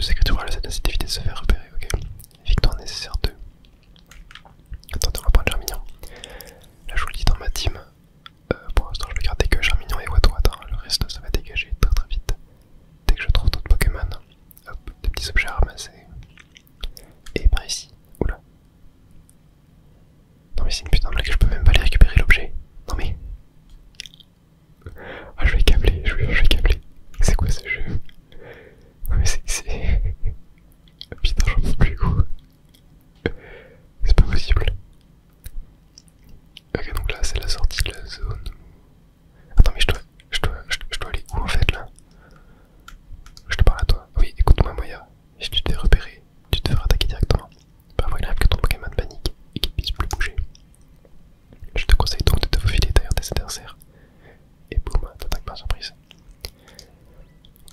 sécurité rurale, c'est d'éviter de se faire repérer, ok. Victoire nécessaire 2. Attendez, on va prendre Germignon. Là, je vous le dis dans ma team. Pour l'instant, je vais garder que Germignon et Watwat. Hein. Le reste, ça va dégager très très vite. Dès que je trouve d'autres Pokémon, hop, des petits objets à ramasser. Et par ici, oula. Non mais c'est une putain de blague, je peux même pas aller récupérer l'objet. Non mais... Ah je vais câbler, je vais câbler. C'est quoi ce jeu? Non mais c'est... Putain j'en peux plus gros. C'est pas possible. Ok donc là c'est la sortie de la zone. Attends mais je dois aller où en fait là? Je te parle à toi. Oui écoute-moi Moya. Si tu te fais repérer, tu te feras attaquer directement. Parfois il arrive que ton Pokémon panique et qu'il puisse plus bouger. Je te conseille donc de te faufiler derrière tes adversaires. Et boum, t'attaques par surprise.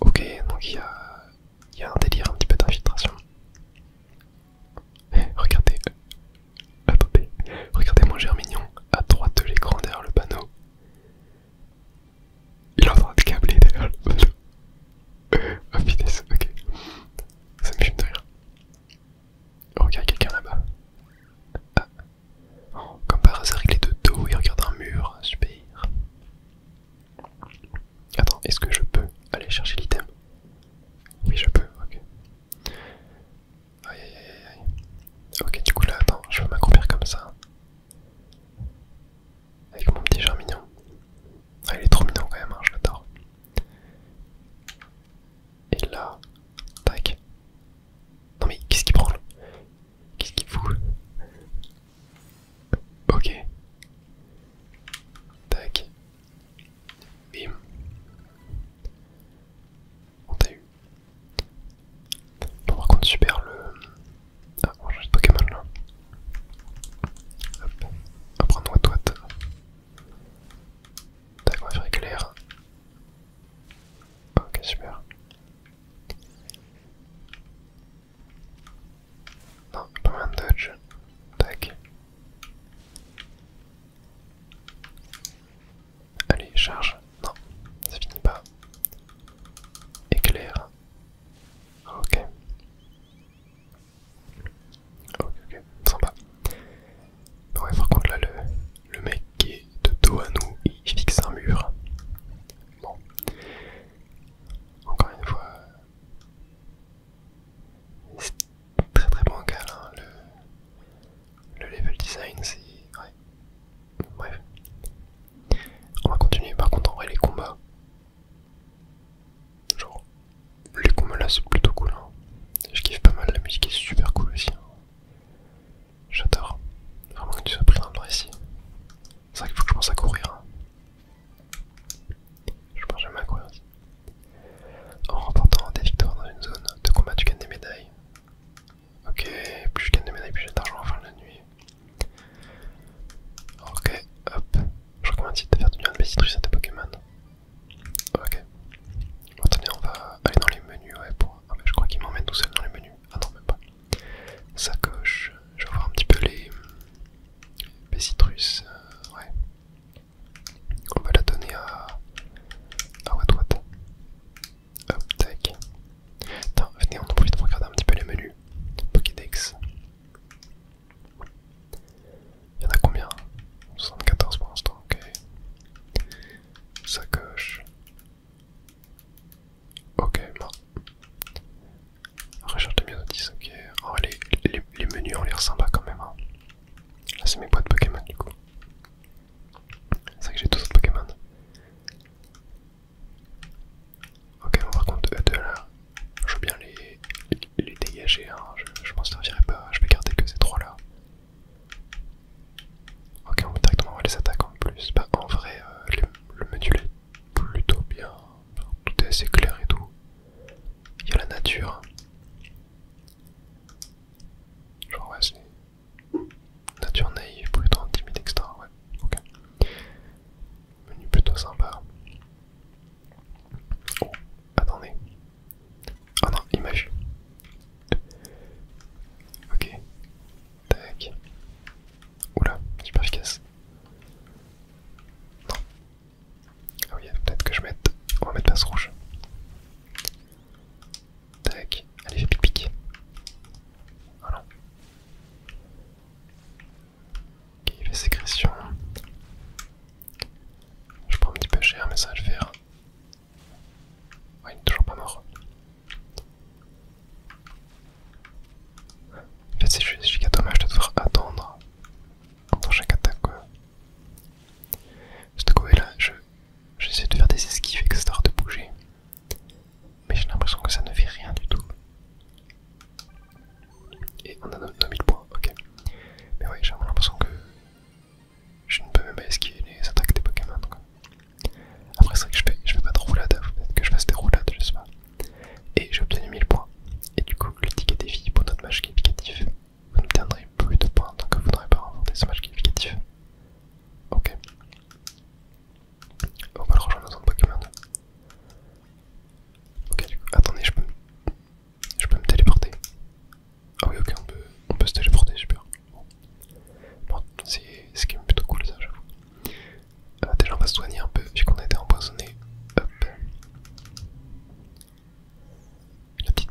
Ok, donc il y a un délire un petit peu d'infiltration. Regardez, attendez, regardez mon Germignon à droite de l'écran derrière le panneau. Il est en train de câbler derrière le panneau. Oh finesse, ok. Ça me fume de rire. Oh, regarde quelqu'un là-bas. Ah. Oh, comme par hasard, il est de dos, il regarde un mur, super. Attends, est-ce que je peux aller chercher l'item? Oui, je peux, ok.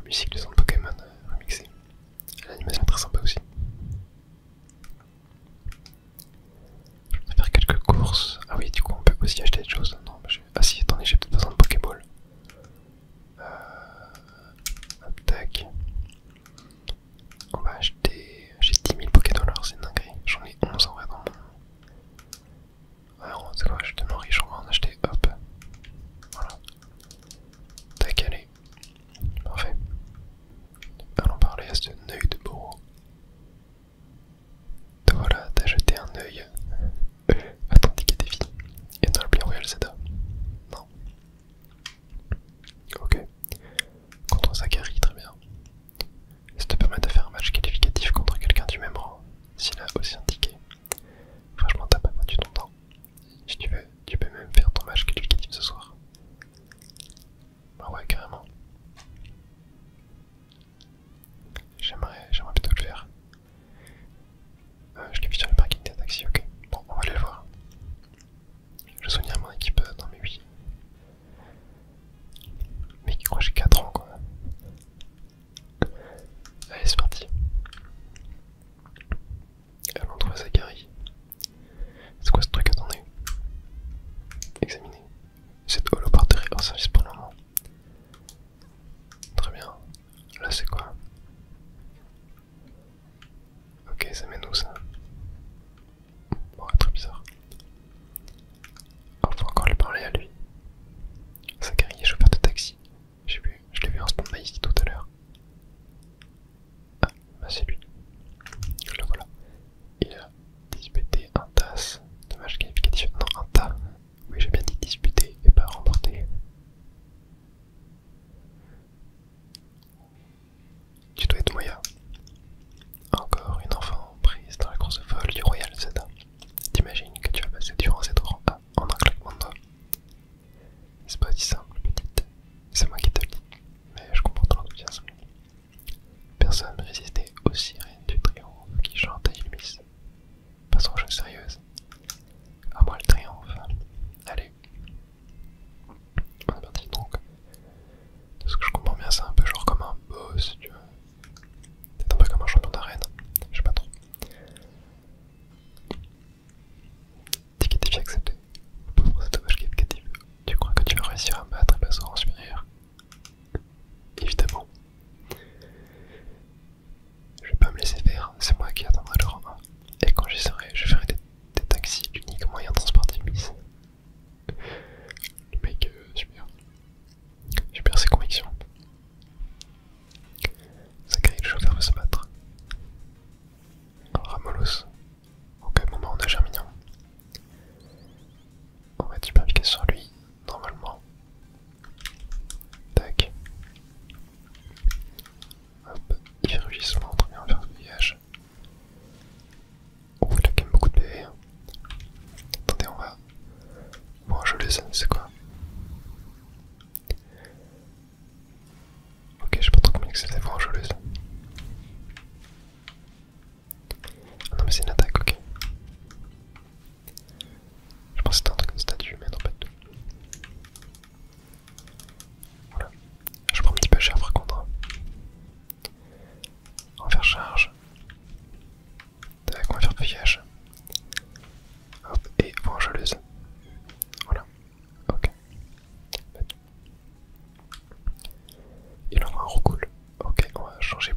musique de son Pokémon remixée. L'animation est très sympa aussi. Je vais faire quelques courses. Ah oui, du coup on peut aussi acheter des choses. Non, mais ah si, attendez, j'ai peut-être besoin de Pokéball. Hop, tac. On va acheter... J'ai 10 000 Pokédollars, c'est une dinguerie. J'en ai 11 en vrai dans mon... Alors, c'est quoi, je suis tellement riche, on va en acheter, hop. Voilà. Tac, allez. Parfait. Allons parler à ce œil de Boro. Voilà, t'as jeté un œil à ton ticket défi. Et dans le Play Royal Zelda. Non. Ok. Contre Zachary, très bien. Ça te permet de faire un match qualificatif contre quelqu'un du même rang. S'il a aussi un ticket. Franchement, t'as pas perdu ton temps. Si tu veux, tu peux même faire ton match qualificatif ce soir. Bah ouais, carrément. J'aimerais plutôt le faire. Je l'ai vu sur le parking des taxis, ok. Bon, on va aller le voir. Je soigne mon équipe, non mais oui. Mais qui croit que j'ai 4 ans quoi. Allez, c'est parti. Allons trouver Zachary. C'est quoi ce truc? Attendez. Examiner. Cette holoporterie hors service pour le moment. Très bien. Là c'est quoi? Ok, ça mène où ça? Bon, très bizarre. Oh, faut encore lui parler à lui. Zachary est chauffeur de taxi. J'ai vu, je l'ai vu en stand-by ici tout à l'heure. Ah, bah c'est lui. Le voilà. Il a disputé un TAS de match qualificatif. Non, un tas. Oui, j'ai bien dit disputé et pas remporté. Tu dois être Moya. Encore une enfant prise dans la course folle du Royal Zelda. T'imagines que tu vas passer durant cette rang A en un claquement de doigts. C'est pas si simple, petite. C'est moi qui te le dis. Mais je comprends ton enthousiasme. Personne ne résistait aux sirènes du triomphe qui chante à Illumis. Passons aux choses sérieuses. À moi le triomphe. Allez. On est parti donc. De ce que je comprends bien, c'est un peu genre comme un boss, tu vois. Peut-être un peu comme un champion d'arène. Je sais pas trop. Ticket défi accepté. Pour cet hommage qualificatif. Tu crois que tu vas réussir à me battre et passer au rang supérieur? Évidemment. Je vais pas me laisser faire, c'est moi qui atteindrai le rang 1. Et quand j'y serai, je ferai des taxis, l'unique moyen de transporter Miss. Le mec, super. Super ses convictions. Zachary, le chauffeur, veut se battre. Ramolos. Ok, bon bah on a Germignon. On va être super efficace sur lui, normalement. Tac. Hop, il fait rugissement, très bien, on va faire feuillage. Oh, il a quand même beaucoup de PV. Attendez, on va... Bon, je les aime, c'est quoi? Ok, je sais pas trop combien que c'était pour un joueuse. Ah non mais c'est une attaque, ok. Je pense que c'était un truc de statut, mais non pas du tout. Voilà. Je prends un petit peu cher par contre. On va faire charge. Tac, on va faire feuillage. Hop, et vengeuse. Voilà. Ok. Il envoie un roucoule. Ok, on va changer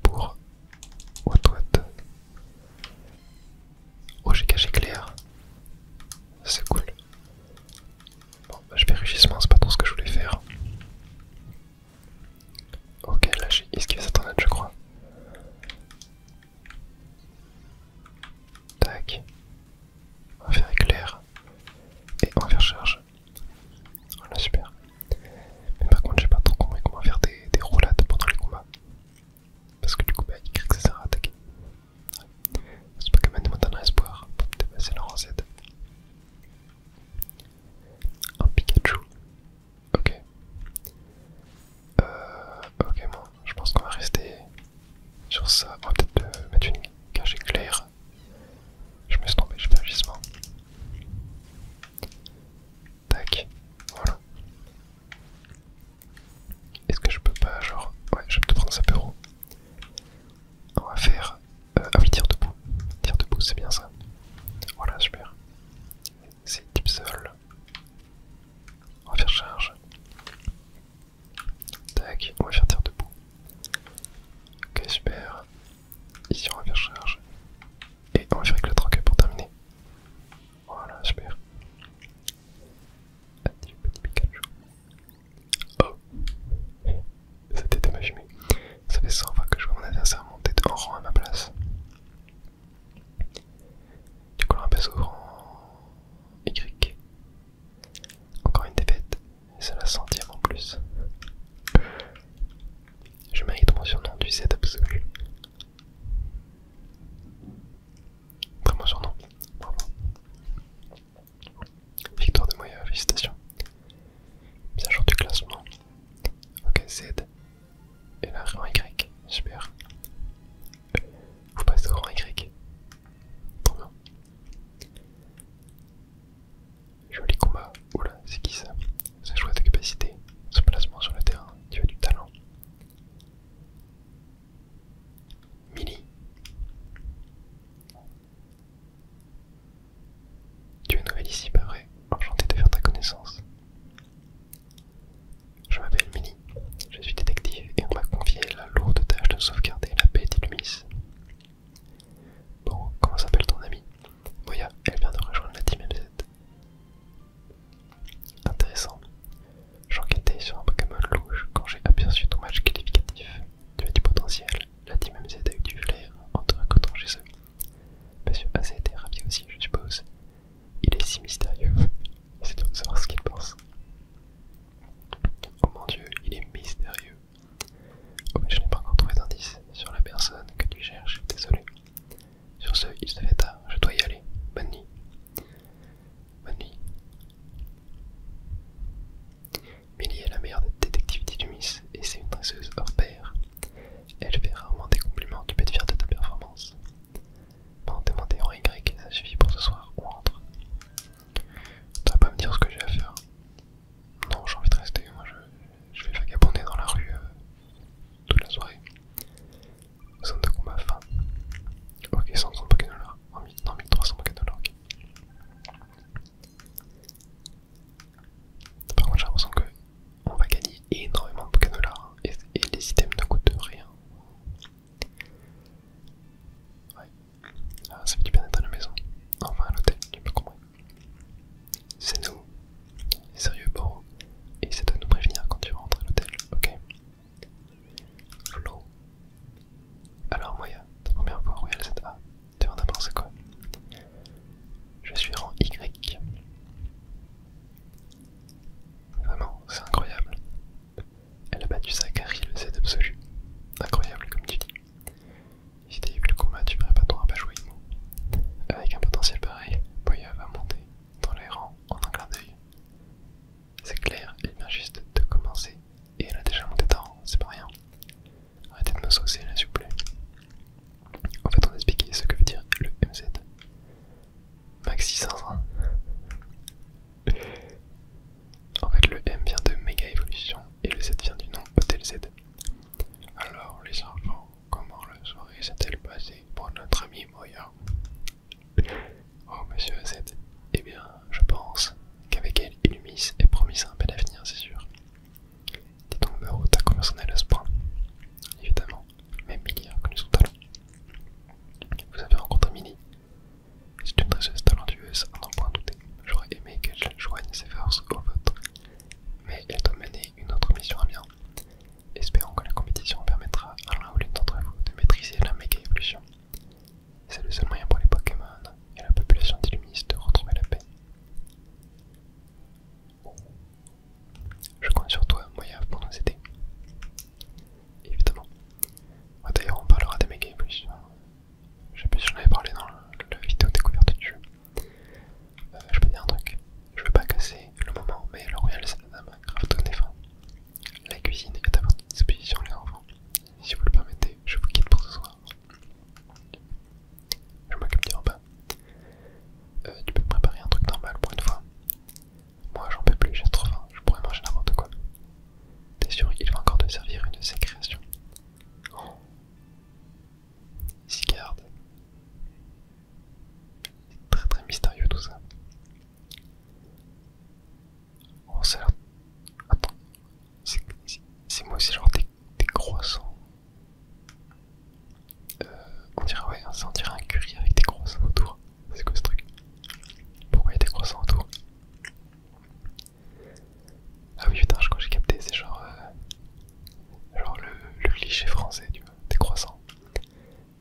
cliché français, tu vois, des croissants.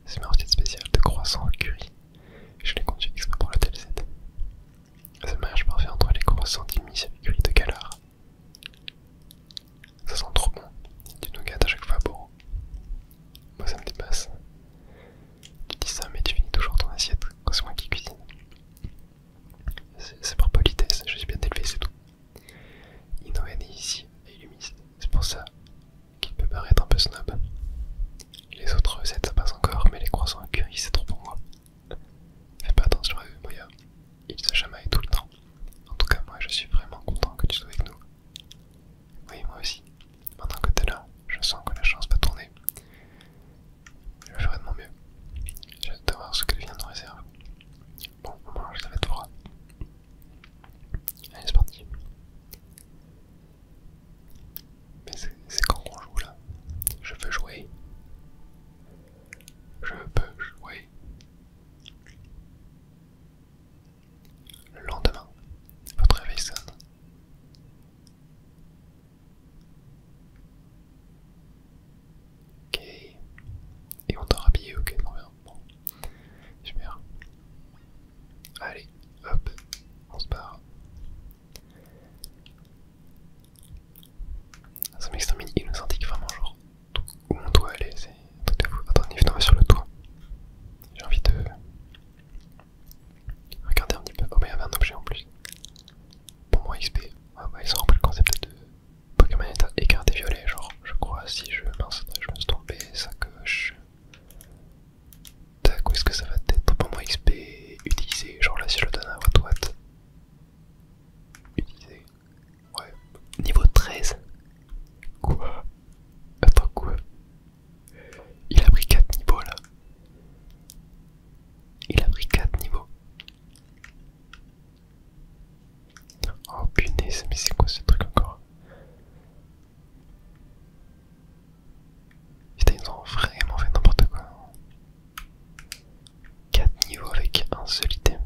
C'est ma recette spéciale de croissants au curry. Je l'ai conduit exprès pour l'hôtel 7. C'est le mariage parfait entre les croissants d'Imis et le curry de Galar. Ça sent trop bon. Du nougat à chaque fois beau. Moi ça me dépasse. Tu dis ça mais tu finis toujours ton assiette quand c'est moi qui cuisine. C'est par politesse, je suis bien élevé, c'est tout. Ino est né ici et illumiste, c'est pour ça qu'il peut paraître un peu snob. Les autres recettes ça passe encore, mais les croissants à curry c'est trop pour moi. Fais pas attention à eux, Moya. Ils se chamaillent tout le temps. En tout cas, moi je suis vraiment content que tu sois avec nous. Oui, moi aussi. Maintenant que t'es là, je sens que la chance va tourner. Je ferai de mon mieux. J'ai hâte de voir ce que devient nos réserves. Bon, on mange la fête froide. Allez, c'est parti. Mais c'est quand qu'on joue là? Je veux jouer. Je peux jouer. Le lendemain, votre réveil sonne. Ok. Et on dort habillé, ok, non, bien. Bon. Super. Allez, hop, on se barre. Ça m'extermine, il nous indique vraiment genre où on doit aller, c'est un truc de fou. Attends, on va sur le toit. J'ai envie de regarder un petit peu. Oh mais il y avait un objet en plus. Pour moi XP, ah bah ils ont repris le concept de Pokémon écart des violets, genre je crois si je me suis trompé, ça coche. Tac, où est-ce que ça va être pour moi XP utilisé, genre là si je le donne à Watwat. Utilisé. Ouais. Niveau 13. Quoi? Attends quoi? Il a pris 4 niveaux là. Il a pris 4 niveaux. Oh punaise, mais c'est quoi ce truc encore? Putain, ils ont vraiment fait n'importe quoi. 4 niveaux avec un seul item.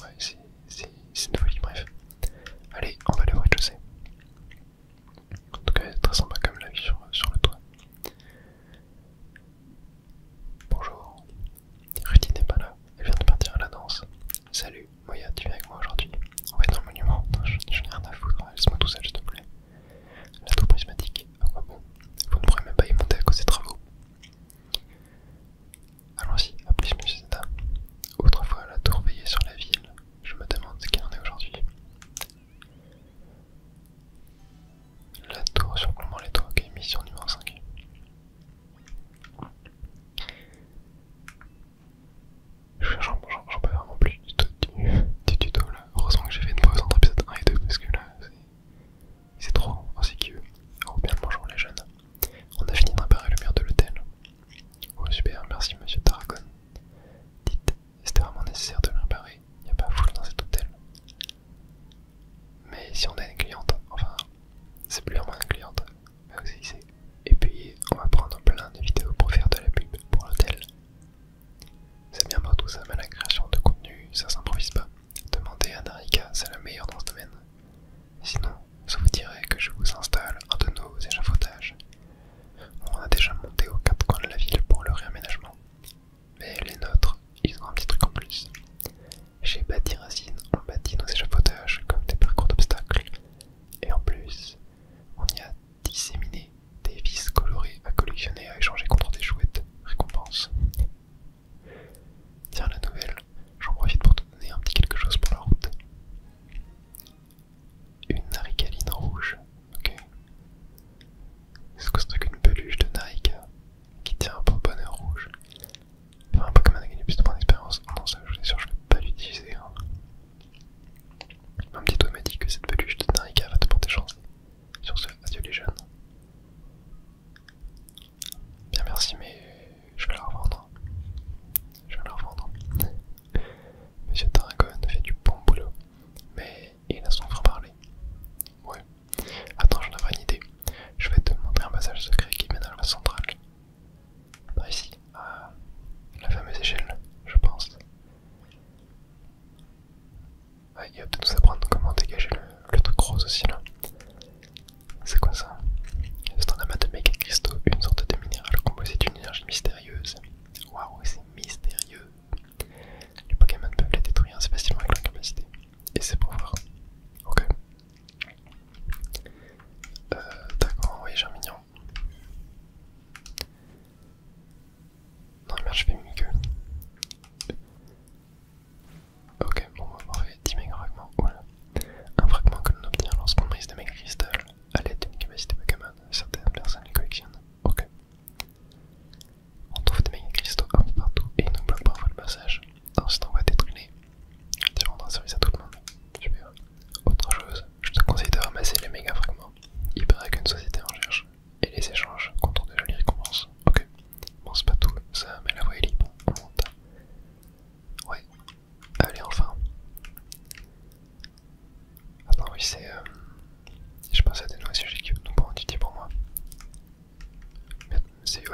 Ouais, c'est une folie, bref. Allez, on va aller au rez-de-chaussée. En tout cas, très sympa comme la vie sur le toit. Bonjour. Rudy n'est pas là, elle vient de partir à la danse. Salut, Moya, tu viens avec moi aujourd'hui? On va être dans le monument, je n'ai rien à foutre, laisse-moi tout seul s'il te plaît. La tour prismatique, à quoi bon? Vous ne pourrez même pas y monter à cause des travaux.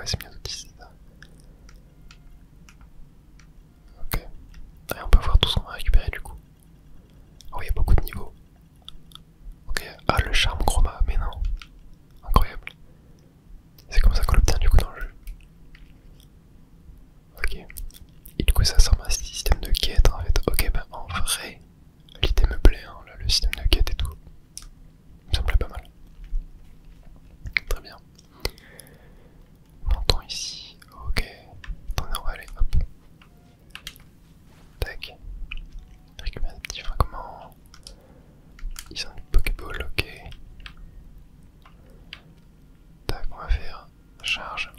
c'est bientôt 10, c'est ça. Ok. Et on peut voir tout ce qu'on va récupérer du coup. Oh, il y a beaucoup de niveaux. Ok. Ah, le charme chroma, mais non. Incroyable. C'est comme ça qu'on l'obtient du coup dans le jeu. Ok. Et du coup ça ressemble à un système de quête en fait. Ok, bah en vrai, l'idée me plaît, hein, là, le système de quête et tout. Ça me plaît pas mal. Très bien. Montons ici. Ok. Attendez, on va aller, hop. Tac. Récupérer des petits fragments. Ils ont du Pokéball, ok. Tac, on va faire charge.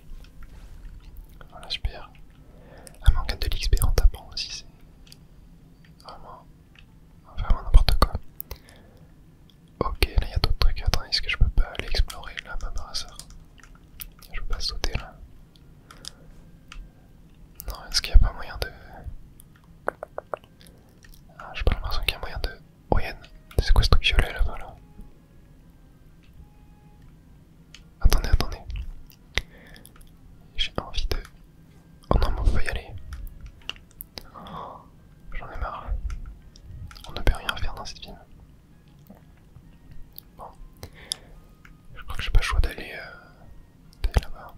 Voilà, super. Ah, mais on gagne de l'XP en tapant aussi, c'est vraiment n'importe quoi. Ok, là il y a d'autres trucs. Attends, est-ce que je peux pas aller explorer là, ma brasseur? Je peux pas sauter là. Non, est-ce qu'il n'y a pas moyen de... Ah, j'ai pas l'impression qu'il y a moyen de... Oh, c'est quoi ce truc violet là-bas là? Attendez, attendez. J'ai envie de... Oh non, mais on peut pas y aller. Oh, j'en ai marre. On ne peut rien faire dans cette ville. Bon. Je crois que j'ai pas le choix d'aller là-bas.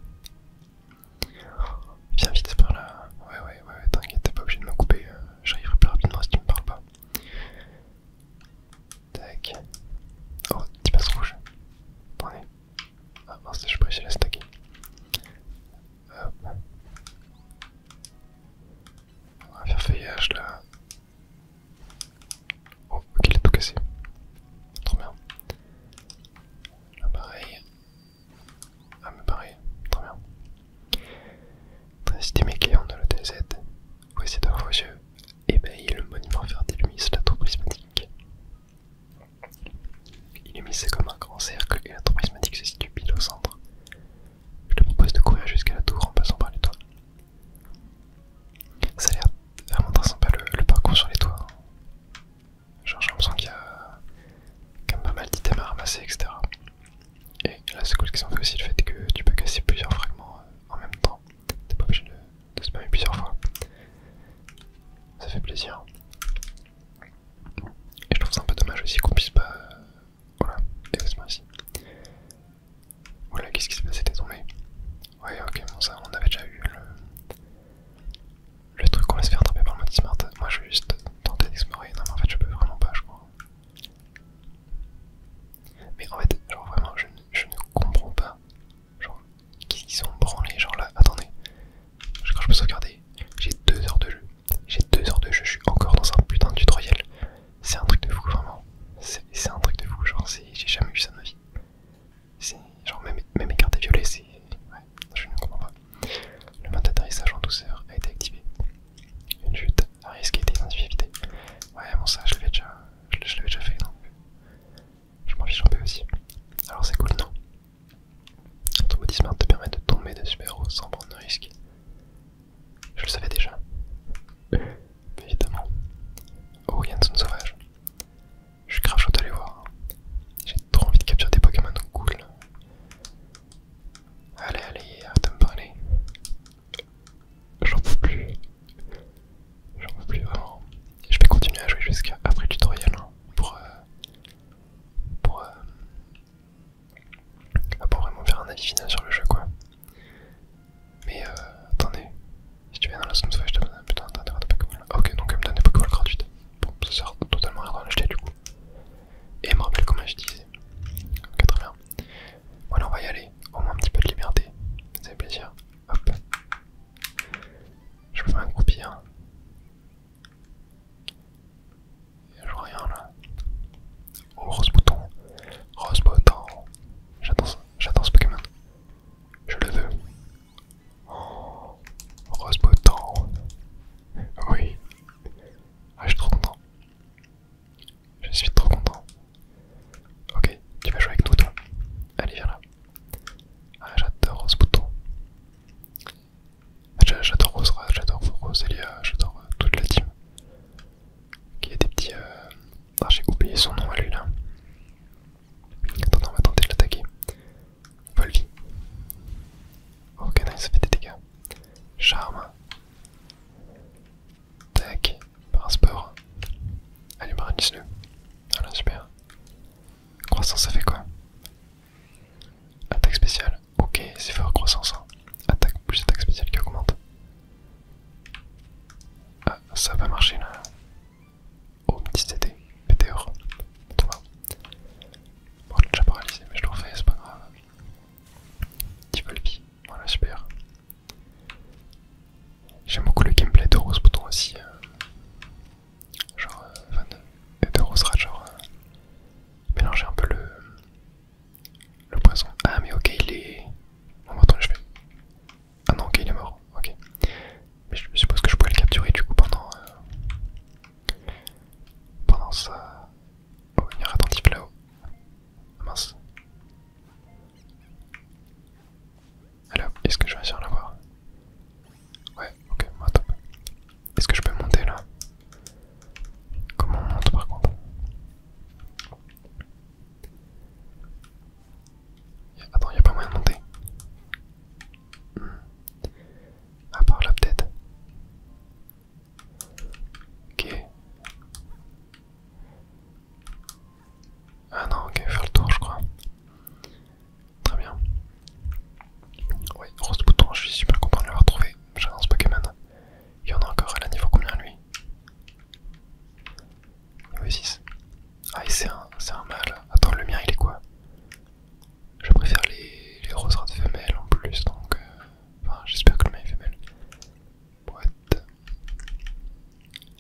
Viens vite par là. Ouais, t'inquiète, t'es pas obligé de me couper. J'arriverai plus rapidement si tu me parles pas. Tac. Oh, petit passe rouge. Attendez. Ah mince, je peux essayer de la stacker. Hop. On va faire feuillage là. Oh, ok, il a tout cassé. Trop bien. Là pareil. Ah mais pareil, trop bien. Citer mes clients de l'hôtel Z. Voici devant vos yeux. Ébahi le monument Vertilumis, la tour prismatique. Illuminé comme un grand cercle et la tour prismatique se situe pile au centre. Je te propose de courir jusqu'à la tour en passant par les toits. Ça a l'air vraiment très sympa le parcours sur les toits. Genre j'ai l'impression qu'il y a quand même pas mal d'items à ramasser, etc. Et là c'est cool ce qu'ils ont fait aussi, le fait que tu peux casser plusieurs fragments en même temps. T'es pas obligé de spammer plusieurs fois. Ça fait plaisir. Et je trouve ça un peu dommage aussi qu'on puisse pas... Voilà, laisse-moi ici. Voilà, qu'est-ce qui s'est passé? T'es tombé? Ouais, ok, bon ça, on avait déjà eu le truc qu'on va se faire attraper par le mode smart. Moi je vais juste tenter d'explorer. Non mais en fait je peux vraiment pas, je crois. Mais en fait, genre vraiment, je ne comprends pas. Genre, qu'est-ce qu'ils sont branlés? Genre là, attendez. Je crois que je peux sauvegarder. J'ai 2 heures de jeu. J'ai 2 heures de jeu, je suis encore dans un putain de tutoriel. C'est un truc de fou, vraiment. C'est un truc de fou, genre, j'ai jamais vu ça de ma vie. C'est genre, même écarté violet, c'est... Ouais, je ne comprends pas. Le mode d'atterrissage en douceur a été activé. Une chute à risque a été identifiée évitée. Ouais, bon, ça, je l'avais déjà fait, donc je m'en fiche un peu aussi. Alors, c'est cool, non? Ton body smart te permet de tomber de super-héros sans prendre de risque. Je le savais déjà. Évidemment. Oh, il y a une zone sauvage. Je suis grave chaud d'aller voir. J'ai trop envie de capturer des Pokémon cool. Allez, arrête de me parler. J'en peux plus. J'en peux plus vraiment. Je vais continuer à jouer jusqu'à après le tutoriel hein, pour vraiment faire un avis final sur le jeu quoi. Mais attendez. Si tu viens dans la zone sauvage, je te donne un putain de Pokémon. Ok, donc elle me donne des Pokémon gratuites. Bon, ça sert totalement à rien d'en acheter du coup. Et me rappeler comment j'utilisais. Ok, très bien. Voilà, on va y aller. Au moins un petit peu de liberté. charme. Tac, par un sport. Allez, paralyse-le. Voilà, super. Croissance, ça fait quoi? Attaque spéciale. Ok, c'est fort, croissance. Hein. Attaque plus attaque spéciale qui augmente. Ah, ça va marcher là. Oh, petit CT. Météore. Bon, je l'ai déjà paralysé, mais je le refais, c'est pas grave. Petit Volpi. Voilà, super. J'aime beaucoup le gameplay de Rose Bouton aussi. Genre, fan de Rose Rat, genre. Mélanger un peu le poison. Ah, mais ok, il est. Bon, attends, je fais. Ah non, ok, il est mort. Ok. Mais je suppose que je pouvais le capturer du coup pendant ça. Oh, il y a un attentif là-haut. Ah, mince. Alors, est-ce que je vais réussir à l'avoir? Ouais, ok, bah, top. Est-ce que je peux monter là? Comment on monte par contre? Attends, il n'y a pas moyen de monter. À part là peut-être. Ok. Ah non, ok, faire le tour je crois. Très bien. Ouais, Rose Bouton, je suis super content de l'avoir trouvé. J'annonce Pokémon. Il y en a encore, elle a niveau combien lui? Niveau 6. Ah, et c'est un mâle. Attends, le mien il est quoi? Je préfère les roses rates femelles en plus, donc... Enfin, j'espère que le mien est femelle. Boîte.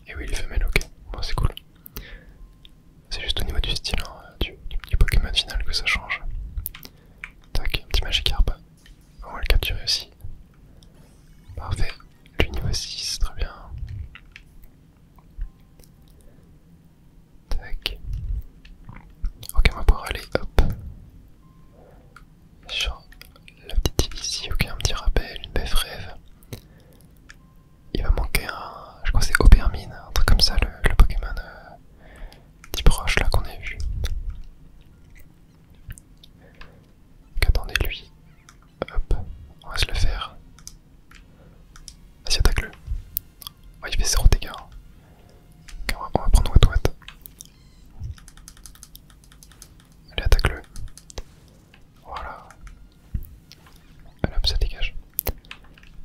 Et oui, il est femelle, ok. Bon, c'est cool. C'est juste au niveau du style, hein, du Pokémon final que ça change. Tac, un petit Magikarp. On va le capturer aussi. Parfait. Lui niveau 6, très bien. Tac. Ok, on va pouvoir aller, hop. Sur la petite île ici, ok, un petit rappel, une belle rêve. Il va manquer un... Je crois que c'est Obermine, un truc comme ça, le Pokémon type roche là qu'on a vu. Qu'attendez lui. Hop, on va se le faire. Vas-y, attaque-le. Oh, il fait 0 dégâts. Ok, on va prendre Wet. Allez, attaque-le. Voilà. Allez hop, ça dégage.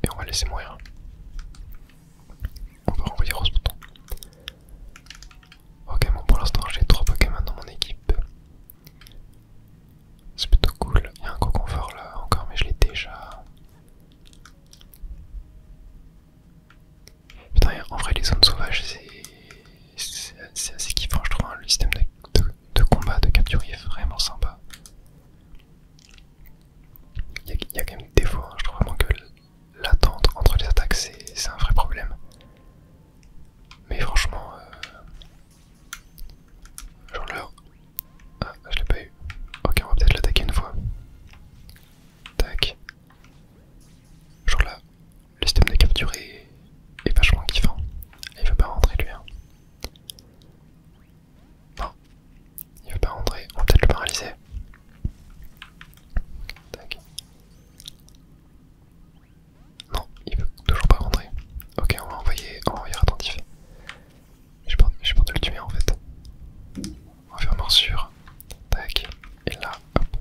Et on va laisser mourir. On va renvoyer Rose Bouton. Ok, bon, pour l'instant j'ai 3 Pokémon dans mon équipe. C'est plutôt cool. Il y a un Coconfort là encore, mais je l'ai déjà. Putain, en vrai, les zones sauvages, c'est assez kiffant, je trouve. Hein. Le système de combat, de capture, il est vraiment sympa. Il y a quand même des défauts, hein. Je trouve vraiment que l'attente entre les attaques, c'est un vrai problème. Mais franchement, genre là. Ah, je l'ai pas eu. Ok, on va peut-être l'attaquer une fois. Tac. Genre là, le système de capture est vachement kiffant. Et il veut pas rentrer lui. Hein. Non, il veut pas rentrer. On va peut-être le paralyser. Tac. Non, il veut toujours pas rentrer. Ok, on va envoyer attentif. J'ai peur de le tuer en fait. On va faire morsure. Tac. Et là, hop.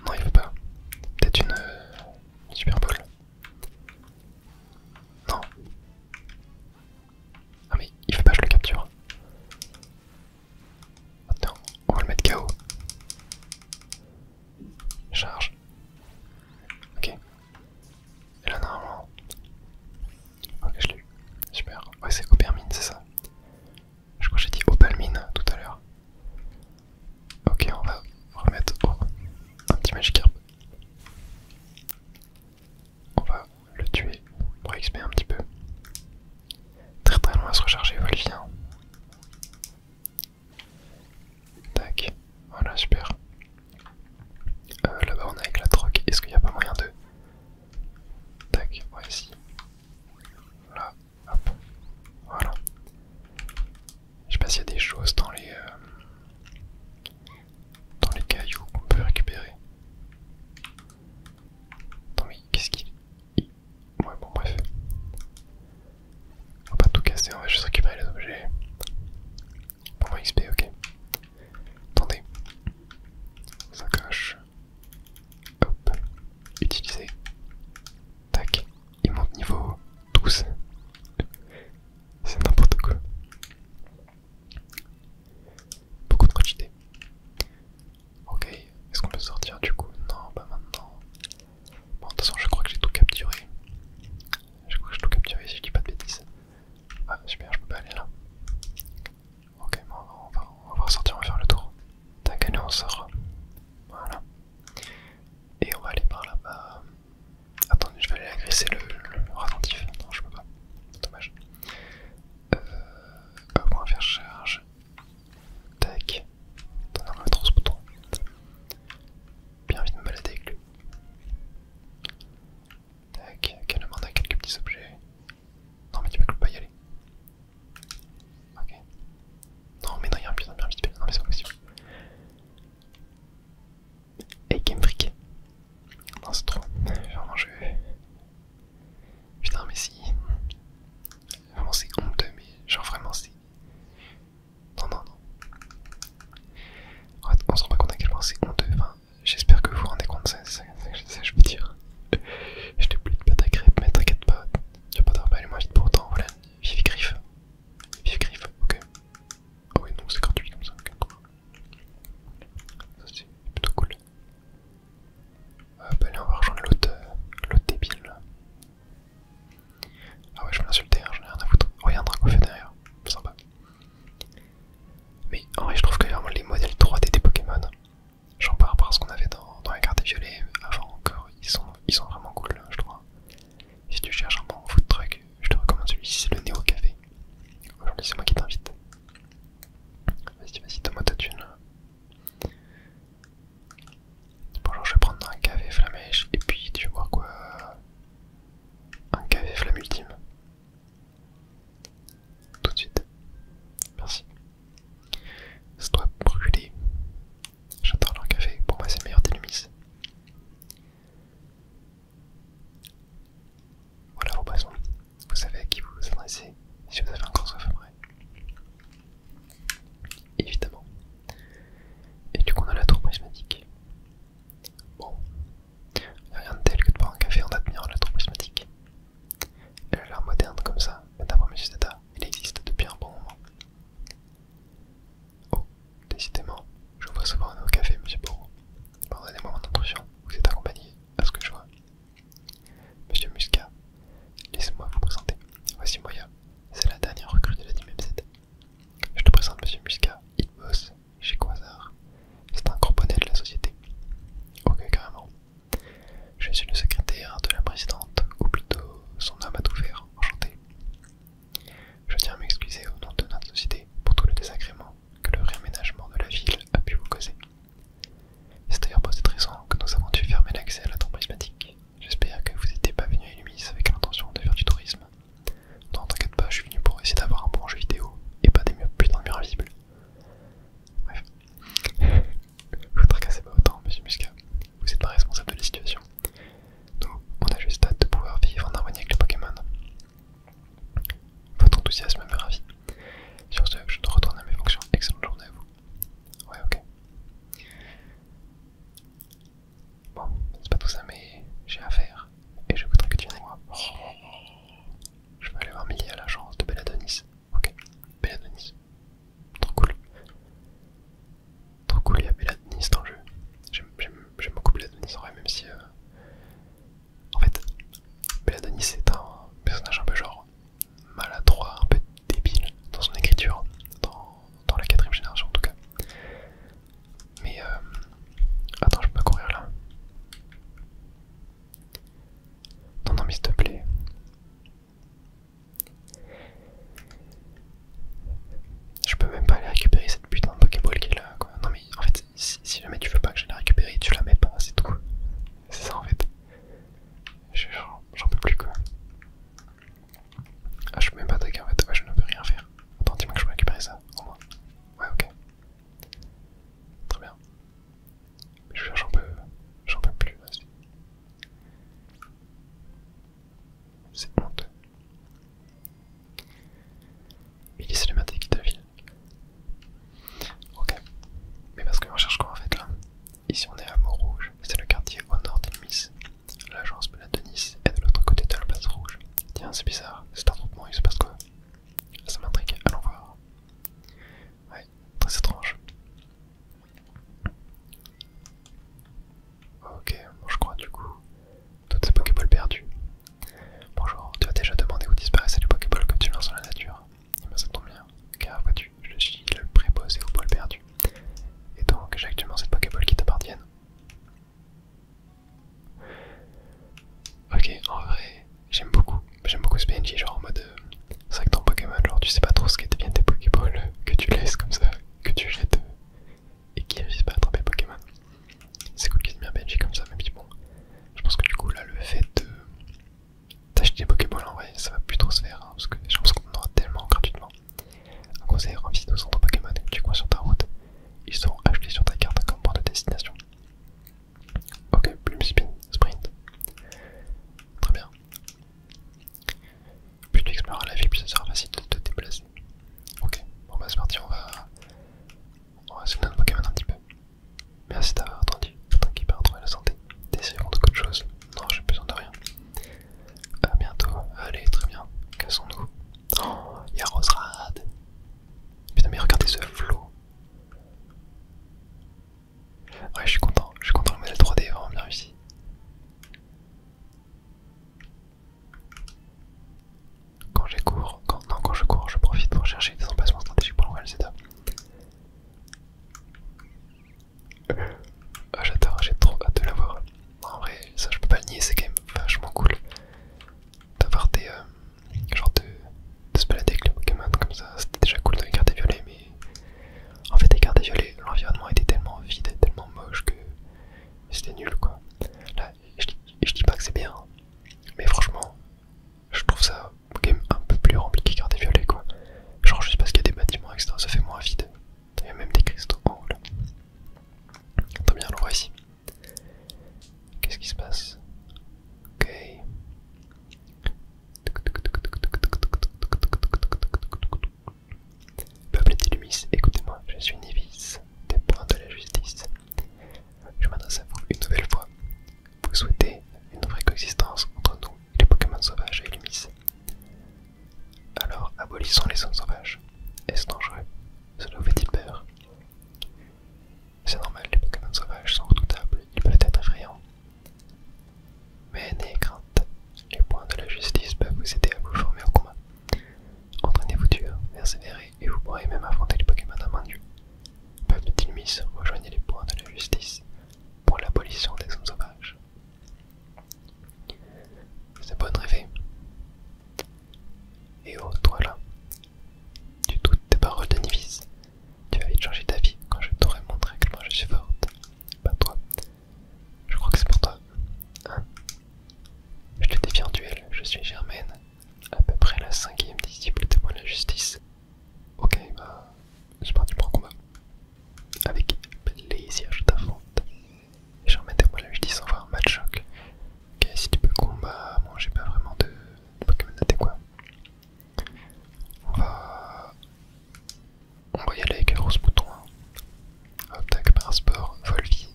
Non, il veut pas. Peut-être une super bowl. Non. Ah mais il veut pas que je le capture. Attends, on va le mettre KO. Charge. Ok. Et là normalement. Ok, je l'ai eu. Super. Ouais, c'est Obermine, c'est ça. Je crois que j'ai dit Opalmine tout à l'heure. Ok, on va remettre un petit Magikarp. On va le tuer pour XP un petit peu. Très très loin à se recharger, Volvien. Tac, voilà, super. Là-bas on a Non, c'est trop. Vraiment, je. Putain, mais si. Vraiment, c'est honteux, mais genre vraiment, c'est. Non, non, non. En fait, on se rend pas compte à quel point c'est honteux. Enfin, j'espère que vous vous rendez compte, c'est ça que je veux dire. Je t'ai plus de pâte à crêpes, mais t'inquiète pas. Tu vas pas devoir aller moins vite pour autant. Voilà, vive griffe. Vive griffe, ok. Ah oui, donc c'est gratuit comme ça, ok. Ça c'est plutôt cool. Bah allez, on va rejoindre l'autre débile là. Ah ouais, je vais l'insulter, hein, j'en ai rien à foutre. Oh, y'a un dragon fait derrière, sympa. Mais en vrai, je trouve que vraiment les modèles 3D des Pokémon, genre par rapport à ce qu'on avait dans la carte violet avant encore, ils sont vraiment cool, je trouve. Si tu cherches un bon food truck, je te recommande celui-ci, c'est le Néo Café. Aujourd'hui, c'est moi qui t'invite. Vas-y, donne-moi ta thune. Bonjour, je vais prendre un café flamèche et puis tu vas voir quoi. Un café flamme ultime. Tout de suite. Merci. Ça doit brûler. J'adore leur café. Pour moi, c'est le meilleur des Lumis. Voilà vos boissons. Vous savez à qui vous vous adressez si vous avez encore soif après. Évidemment. Et du coup, on a la tour prismatique. Bon. Y'a rien de tel que de boire un café en admirant la tour prismatique. Elle a l'air moderne comme ça, mais d'après mes états, elle existe depuis un bon moment. Oh, décidément, je vois souvent un au café, monsieur Bourreau. Pardonnez-moi mon intrusion, vous êtes accompagné, à ce que je vois. Monsieur Muscat, laissez-moi vous présenter. Voici Moya, c'est la dernière recrue de la Team MZ. Je te présente monsieur Muscat, il bosse chez Quasar. C'est un gros bonnet de la société. Ok, carrément. Je suis le secrétaire de la présidente, ou plutôt son homme à tout faire, enchanté. Je tiens à m'excuser au nom de notre société pour tout le désagrément que le réaménagement de la ville a pu vous causer. C'est d'ailleurs pour cette raison que nous avons dû fermer l'accès à la tour prismatique. J'espère que vous n'étiez pas venu à Illumis avec l'intention de faire du tourisme. Non, t'inquiète pas, je suis venu pour essayer d'avoir un bon jeu vidéo et pas des putains de murs invisibles. Bref. Vous tracassez pas autant, monsieur Muscat. Vous n'êtes pas responsable de la situation. Nous, on a juste hâte de pouvoir vivre en harmonie avec les Pokémon. Votre enthousiasme me ravit. Sur ce, je dois retourner à mes fonctions. Excellente journée à vous. Ouais, ok. Bon, c'est pas tout ça, mais j'ai affaire. Et je voudrais que tu viennes avec moi. Je vais aller voir Millie à l'agence de Belladonis. Ok, Belladonis. Trop cool. Trop cool, il y a Belladonis dans le jeu. J'aime beaucoup Belladonis en vrai, même si... En fait, Belladonis c'est un personnage un peu genre maladroit, un peu débile dans son écriture, dans la 4ème génération en tout cas. Mais attends, je peux pas courir là. Non, mais s'il te plaît. Je peux même pas aller récupérer cette putain de Pokéball qui est là, quoi. Non mais en fait, si jamais tu veux pas que je la récupère, tu la mets pas, c'est tout. C'est ça en fait. J'en peux plus quoi. Ah, je peux même pas attaquer en fait, ouais, je ne peux rien faire. Attends, dis-moi que je peux récupérer ça, au moins. Ouais, ok. Très bien. J'en peux plus, vas-y. C'est honteux. Il est cinématique de la ville. Ok. Mais parce qu'on cherche quoi en fait là? Ici on est à Montrouge, c'est le quartier au nord d'Illumis. L'agence Belladonis est de l'autre côté de la place rouge. Tiens, c'est bizarre, c'est un troupement, il se passe quoi? Ça m'intrigue, allons voir. Ouais, très étrange. Ok, bon, je crois du coup, toutes ces Pokéballs perdues. Bonjour, tu as déjà demandé où disparaissaient les Pokéballs que tu lances dans la nature? Eh ben ça tombe bien, car vois-tu, je suis le préposé aux balles perdues. Et donc, j'ai actuellement cette Pokéball qui t'appartiennent. Ok, en vrai, j'aime beaucoup ce PNJ, genre en mode... c'est vrai que dans Pokémon, genre tu sais pas trop ce qu'est bien tes Pokéballs, que tu laisses comme ça, que tu jettes, et qui réussissent pas à attraper Pokémon. C'est cool qu'il y ait bien un PNJ comme ça, même si bon, je pense c'était nul quoi. Là, je dis pas que c'est bien, mais franchement, je trouve ça quand même un peu plus rempli qu'Écart des Violets quoi. Genre juste parce qu'il y a des bâtiments extra, ça fait moins vide. Il y a même des cristaux en haut là. Attends bien, on le voit ici. Qu'est-ce qui se passe? Ok. Peuple d'Illumis, écoutez-moi, je suis Névis, des points de la justice. Je m'adresse à vous une nouvelle fois. Vous souhaitez une vraie coexistence entre nous et les Pokémon sauvages et Illumis. Alors abolissons les zones sauvages. Est-ce dangereux? Cela vous fait-il peur? C'est normal, les Pokémon sauvages sont redoutables, ils peuvent être effrayants. Mais n'ayez crainte, les points de la justice peuvent vous aider à vous former au combat. Entraînez-vous dur, persévérez et vous pourrez même affronter les Pokémon à main nue. Peuple d'Illumis, rejoignez les points de la justice pour l'abolition des zones sauvages. C'est bon de rêver. Et oh, toi là, tu doutes des paroles de Névis. Tu vas vite changer ta vie quand je t'aurai montré à quel point je suis forte. Pas toi. Je crois que c'est pour toi. Hein? Je te défie en duel, je suis Germaine, à peu près la 5e disciple des points de la justice. Ok, bah, c'est parti pour un combat. Avec plaisir, je t'affronte. Germaine des points de la justice envoie un match choc. Ok, si tu peux combat, moi j'ai pas vraiment de Pokémon adéquat. On va y aller avec Rose Bouton. Hein. Hop, tac, par sport, Volvi.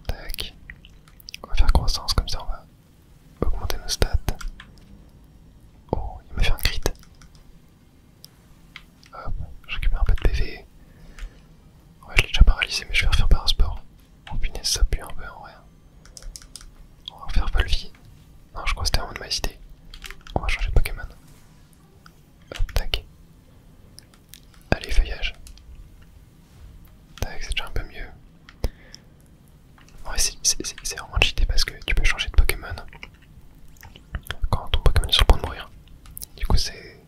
Tac. On va faire croissance, comme ça on va augmenter nos stats. Oh, il m'a fait un crit. Hop, je récupère un peu de PV. Ouais, je l'ai déjà paralysé, mais je vais refaire par sport. Oh punaise, ça pue un peu en vrai. On va refaire Volvi. Non, je crois que c'était vraiment de ma idée. On va changer de Pokémon. Hop, tac. Allez, feuillage. Tac, c'est déjà un peu mieux. Ouais, c'est vraiment cheaté parce que tu peux changer de Pokémon quand ton Pokémon est sur le point de mourir. Du coup, c'est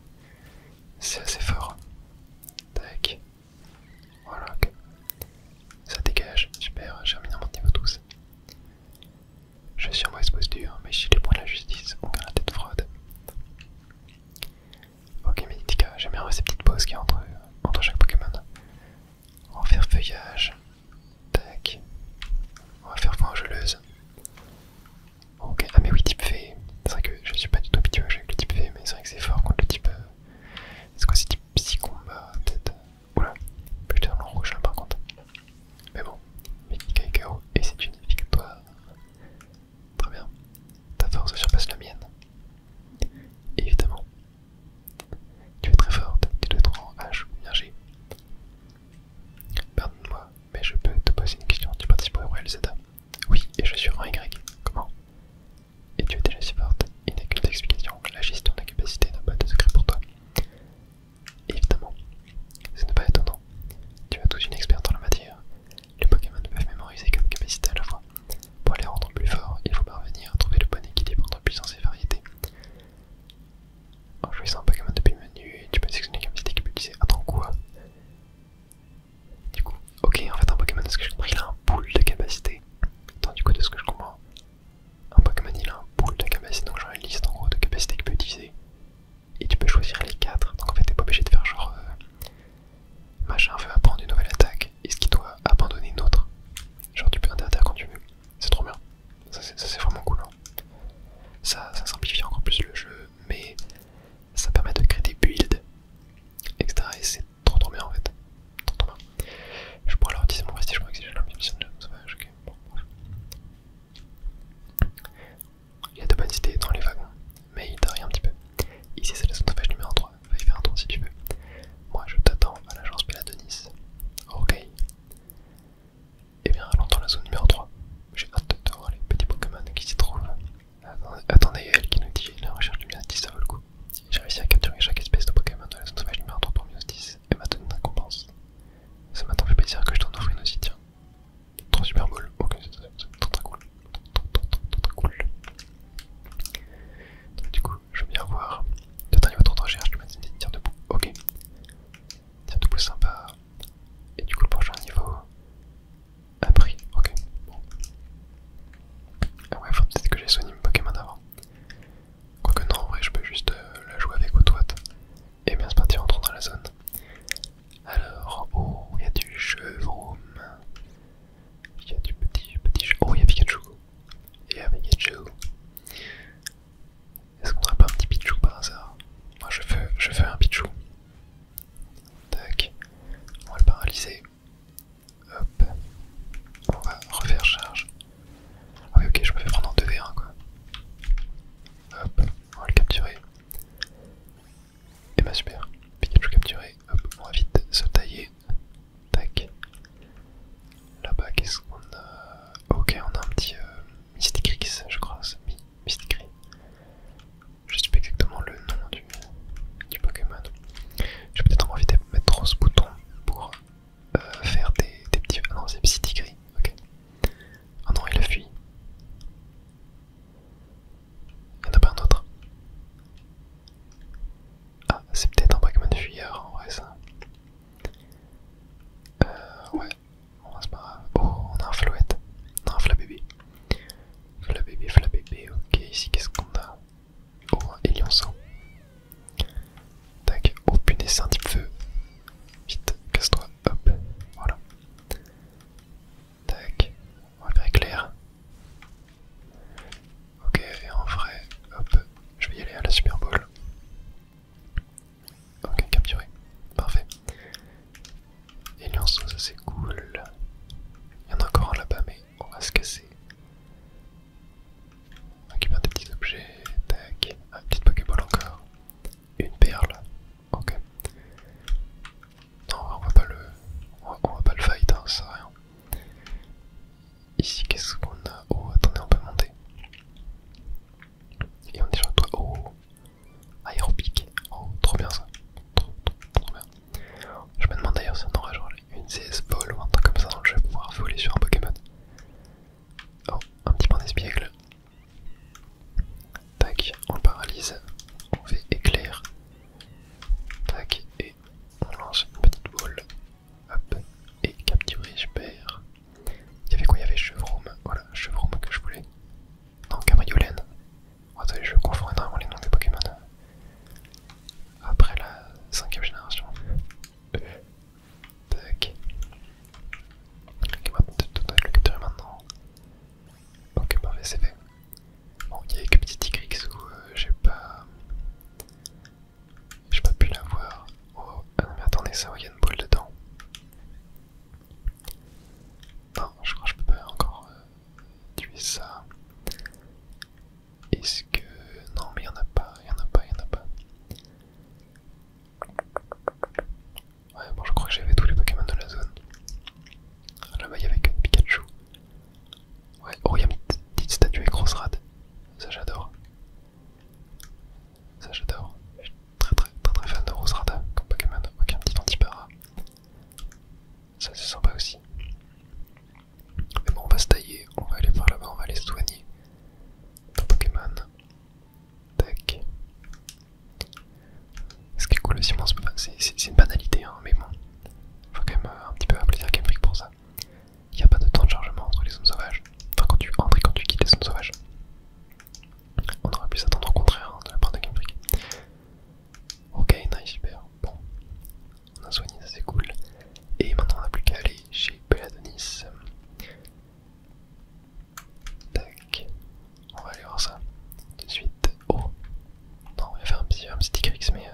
assez fort. Tac. Voilà, ok. Ça dégage. Super, j'ai remis mon niveau 12. Je suis en mauvaise posture, mais chez les points de la justice, on garde la tête froide. Ok, Meditica, j'aime bien ces petites pauses qu'il y a entre chaque Pokémon. On va faire feuillage. Tac. On va faire voie geleuse. Ok, ah mais oui, type fée. C'est vrai que je suis pas du tout habitué avec le type fée, mais c'est vrai que c'est fort contre le type. C'est quoi, c'est type psy-combat, peut-être. Oula, j'étais dans le rouge là par contre. Mais bon, Meditica est KO et c'est une victoire. Très bien. Ta Qu'est-ce qu'on a? Oh, attendez, on peut monter. Et on est sur le toit. Oh, aérobic. Oh, trop bien ça. Trop bien. Je me demande d'ailleurs si on aura genre une CS vol ou un truc comme ça dans le jeu pour pouvoir voler sur un Pokémon. Oh, un petit point d'espiègle. Tac, on le paralyse. On fait éclair. Tac, et on lance une petite boule. Hop, et capturer, super. Il y avait quoi? Il y avait Chevroom. Voilà, Chevroom que je voulais. Non, Cabriolène. Oh, attendez, je confonds énormément les noms des Pokémon. Après la 5ème génération. Tac. Ok, maintenant, je le capturer maintenant. Ok, parfait, c'est fait. Bon, il y avait que petit Tigrix où j'ai pas pu l'avoir. Oh, ah non, mais attendez, ça, il y a une boule dedans. Non, je crois que je peux pas encore tuer ça. Est-ce que... Non, mais il y en a pas, il y en a pas, il y en a pas. Ouais, bon, je crois que j'avais tous les Pokémon de la zone. Là-bas, il y avait que Pikachu. Ouais, oh, il y a une petite statue avec Roserad. Ça, j'adore. Ça, j'adore. Je suis très fan de Roserad comme Pokémon. Ok, un petit antipara. Ça, c'est sympa aussi. Mais bon, on va se tailler. On va aller par là-bas, on va aller se soigner. Nos Pokémon. Tac. Ce qui est cool aussi, c'est une banalité, hein, mais bon. Faut quand même un petit peu applaudir Game Freak pour ça. Il n'y a pas de temps de chargement entre les zones sauvages. Enfin, quand tu entres et quand tu quittes les zones sauvages. On aurait pu s'attendre au contraire hein, de la part de Game Freak. Ok, nice, super. Bon, on a soigné, ça c'est cool. Et maintenant on n'a plus qu'à aller chez Peladonis. Tac. On va aller voir ça tout de suite. Oh, non, il y avait un petit Tigrix, mais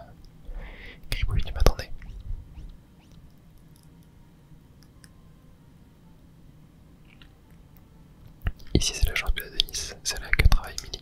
Gribouille, tu m'attendais. Ici c'est l'agence Peladonis, c'est là que travaille Millie.